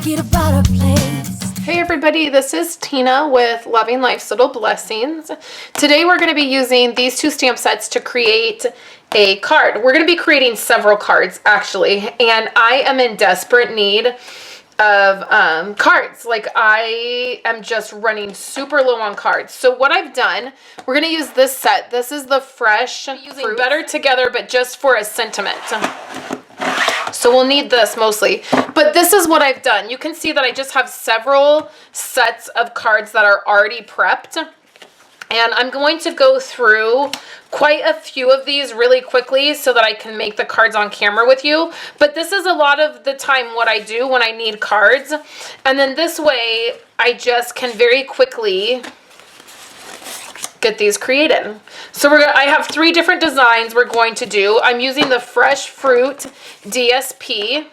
make it a better place. Hey everybody, this is Tina with Loving Life's Little Blessings. Today we're going to be using these two stamp sets to create a card. We're going to be creating several cards actually, and I am in desperate need of cards. Like, I am just running super low on cards. So what I've done, we're going to use this set. This is the fresh fruit. Better Together, but just for a sentiment. So we'll need this mostly, but this is what I've done. You can see that I just have several sets of cards that are already prepped, and I'm going to go through quite a few of these really quickly so that I can make the cards on camera with you. But this is a lot of the time what I do when I need cards, and then this way I just can very quickly get these created. So I have three different designs we're going to do. I'm using the Fresh Fruit DSP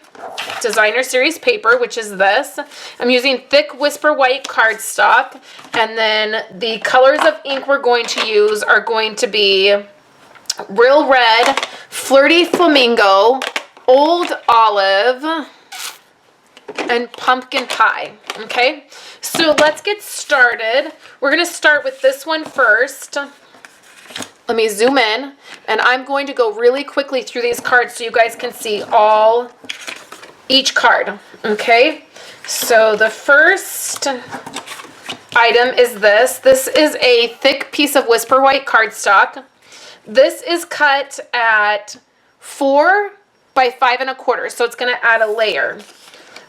Designer Series paper, which is this. I'm using thick Whisper White cardstock, and then the colors of ink we're going to use are going to be Real Red, Flirty Flamingo, Old Olive, and Pumpkin Pie. Okay, so let's get started. We're going to start with this one first. Let me zoom in, and I'm going to go really quickly through these cards so you guys can see each card. Okay, so the first item is this. This is a thick piece of Whisper White cardstock. This is cut at 4 by 5 1/4, so it's going to add a layer.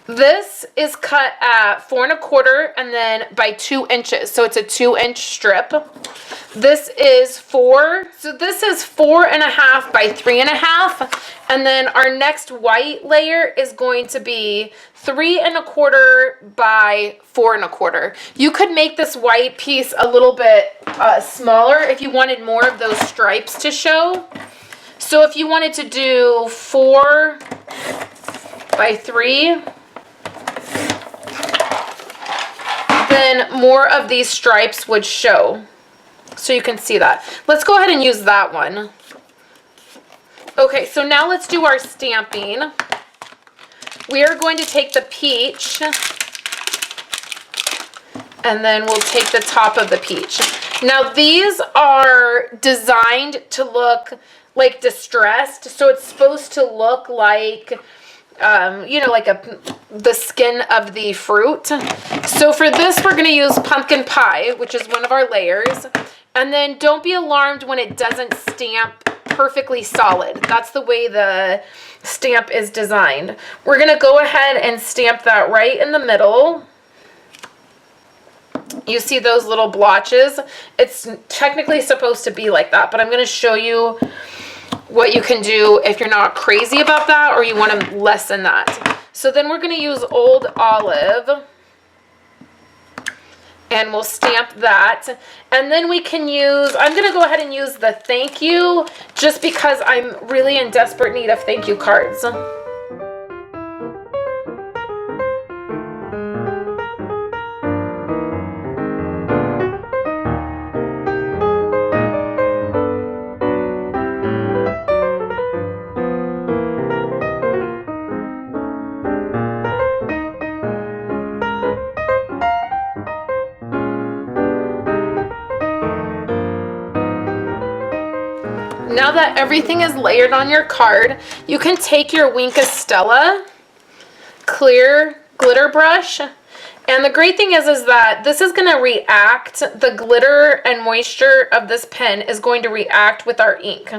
This is cut at 4 1/4 and then by 2 inches, so it's a 2-inch strip. This is 4 1/2 by 3 1/2, and then our next white layer is going to be 3 1/4 by 4 1/4. You could make this white piece a little bit smaller if you wanted more of those stripes to show. So if you wanted to do 4 by 3, then more of these stripes would show. So you can see that. Let's go ahead and use that one. Okay, so now let's do our stamping. We are going to take the peach, and then we'll take the top of the peach. Now these are designed to look like distressed, so it's supposed to look like you know, like the skin of the fruit. So for this, we're going to use Pumpkin Pie, which is one of our layers. And then don't be alarmed when it doesn't stamp perfectly solid. That's the way the stamp is designed. We're going to go ahead and stamp that right in the middle. You see those little blotches? It's technically supposed to be like that, but I'm going to show you what you can do if you're not crazy about that or you want to lessen that. So then we're going to use Old Olive, and we'll stamp that. And then we can use, I'm going to go ahead and use the thank you, just because I'm really in desperate need of thank you cards. Now that everything is layered on your card, you can take your Wink of Stella clear glitter brush. And the great thing is that this is going to react, the glitter and moisture of this pen is going to react with our ink.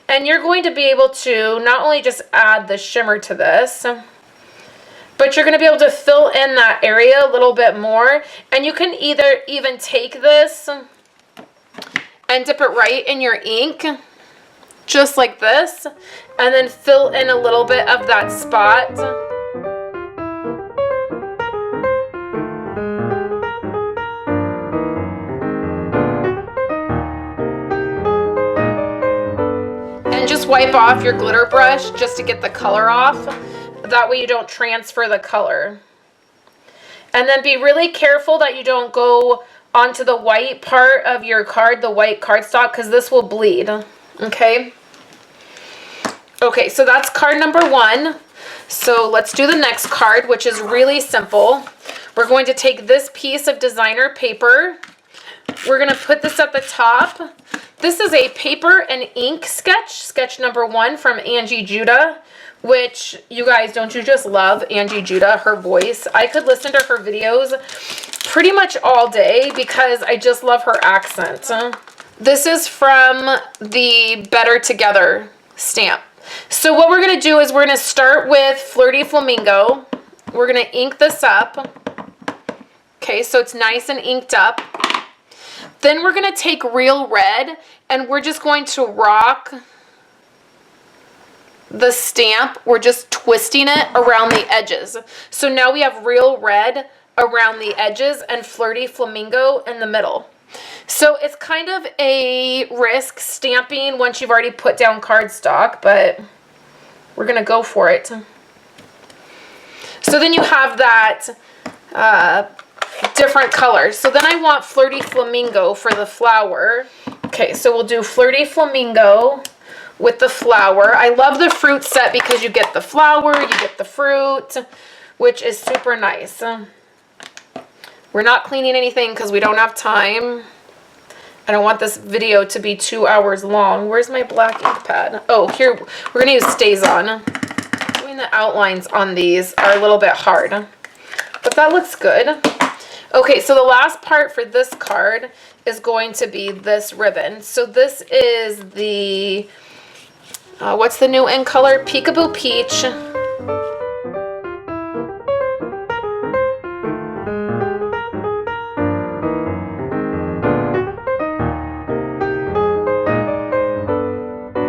And you're going to be able to not only just add the shimmer to this, but you're going to be able to fill in that area a little bit more. And you can either even take this and dip it right in your ink, just like this, and then fill in a little bit of that spot. And just wipe off your glitter brush just to get the color off. That way you don't transfer the color. And then be really careful that you don't go onto the white part of your card, the white cardstock, because this will bleed. Okay? Okay, so that's card number 1. So let's do the next card, which is really simple. We're going to take this piece of designer paper. We're going to put this at the top. This is a paper and ink sketch number 1 from Angie Judah, which, you guys, don't you just love Angie Judah, her voice? I could listen to her videos pretty much all day because I just love her accent. This is from the Better Together stamp. So what we're going to do is we're going to start with Flirty Flamingo. We're going to ink this up. Okay, so it's nice and inked up. Then we're going to take Real Red and we're just going to rock the stamp. We're just twisting it around the edges. So now we have Real Red around the edges and Flirty Flamingo in the middle. So it's kind of a risk stamping once you've already put down cardstock, but we're going to go for it. So then you have that different colors. So then I want Flirty Flamingo for the flower. Okay, so we'll do Flirty Flamingo with the flower. I love the fruit set because you get the flower, you get the fruit, which is super nice. We're not cleaning anything because we don't have time. I don't want this video to be 2 hours long. Where's my black ink pad? Oh, here, we're gonna use StazOn. Doing the outlines on these are a little bit hard, but that looks good. Okay, so the last part for this card is going to be this ribbon. So this is the, what's the new in color? Peekaboo Peach.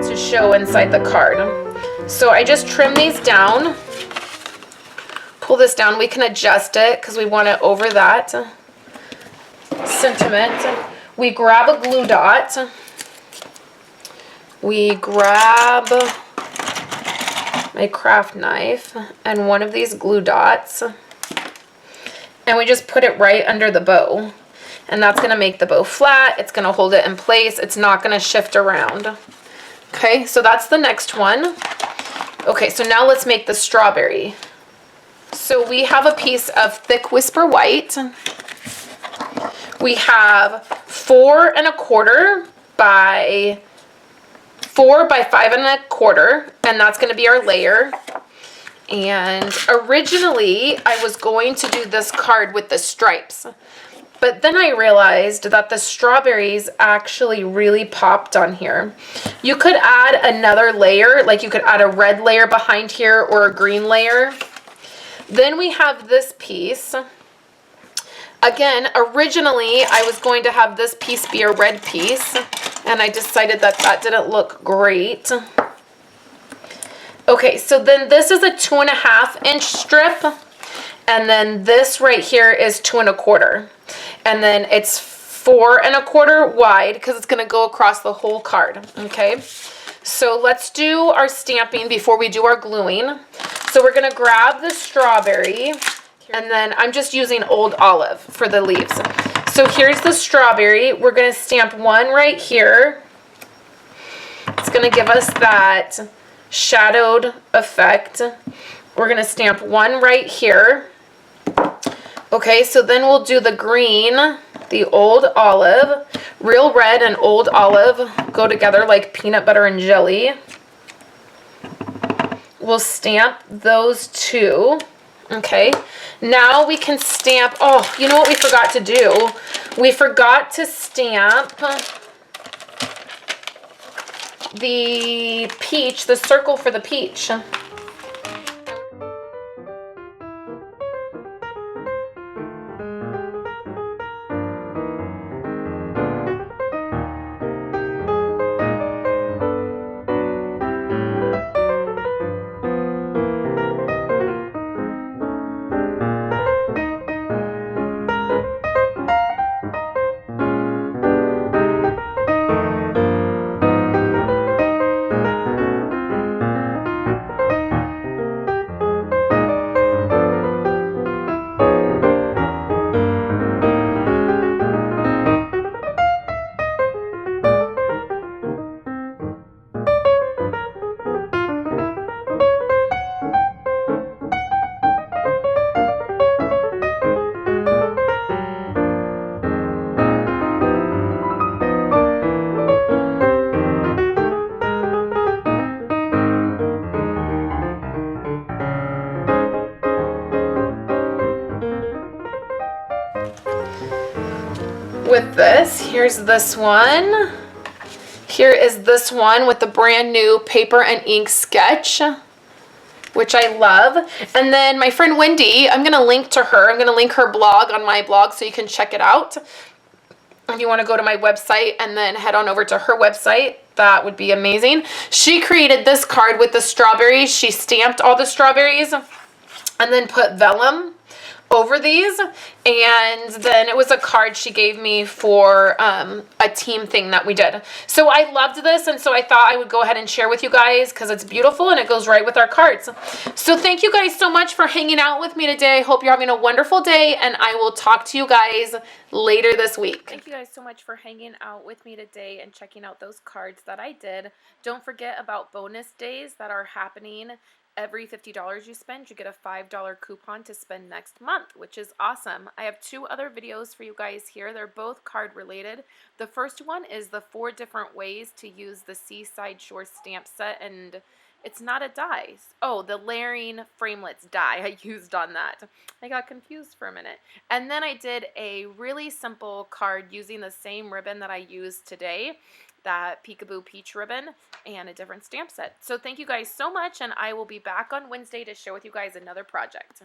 To show inside the card. So I just trim these down. Pull this down. We can adjust it because we want it over that sentiment. We grab a glue dot. We grab my craft knife and one of these glue dots. And we just put it right under the bow. And that's going to make the bow flat. It's going to hold it in place. It's not going to shift around. Okay, so that's the next one. Okay, so now let's make the strawberry. So we have a piece of thick Whisper White. We have 4 1/4 by 4 by 5 1/4, and that's going to be our layer. And originally I was going to do this card with the stripes, but then I realized that the strawberries actually really popped on here. You could add another layer, like you could add a red layer behind here or a green layer. Then we have this piece. Again, originally I was going to have this piece be a red piece, and I decided that that didn't look great. Okay, so then this is a 2.5 inch strip, and then this right here is 2 1/4. And then it's 4 1/4 wide because it's going to go across the whole card. Okay, so let's do our stamping before we do our gluing. So we're going to grab the strawberry, and then I'm just using Old Olive for the leaves. So here's the strawberry. We're going to stamp one right here. It's going to give us that shadowed effect. We're going to stamp one right here. Okay, so then we'll do the green, the Old Olive. Real Red and Old Olive go together like peanut butter and jelly. We'll stamp those two. Okay, now we can stamp, oh, you know what we forgot to do? We forgot to stamp the peach, the circle for the peach. with this. Here's this one. Here is this one with the brand new paper and ink sketch, which I love. And then my friend Wendy, I'm going to link to her. I'm going to link her blog on my blog so you can check it out. If you want to go to my website and then head on over to her website, that would be amazing. She created this card with the strawberries. She stamped all the strawberries and then put vellum over these, and then it was a card she gave me for a team thing that we did. So I loved this, and so I thought I would go ahead and share with you guys because it's beautiful and it goes right with our cards. So thank you guys so much for hanging out with me today. I hope you're having a wonderful day, and I will talk to you guys later this week. Thank you guys so much for hanging out with me today and checking out those cards that I did. Don't forget about bonus days that are happening. Every $50 you spend, you get a $5 coupon to spend next month, which is awesome. I have 2 other videos for you guys here. They're both card related. The first one is the 4 different ways to use the Seaside Shore stamp set, and it's not a die. Oh, the layering framelits die I used on that. I got confused for a minute. And then I did a really simple card using the same ribbon that I used today, that Peekaboo Peach ribbon, and a different stamp set. So thank you guys so much, and I will be back on Wednesday to share with you guys another project.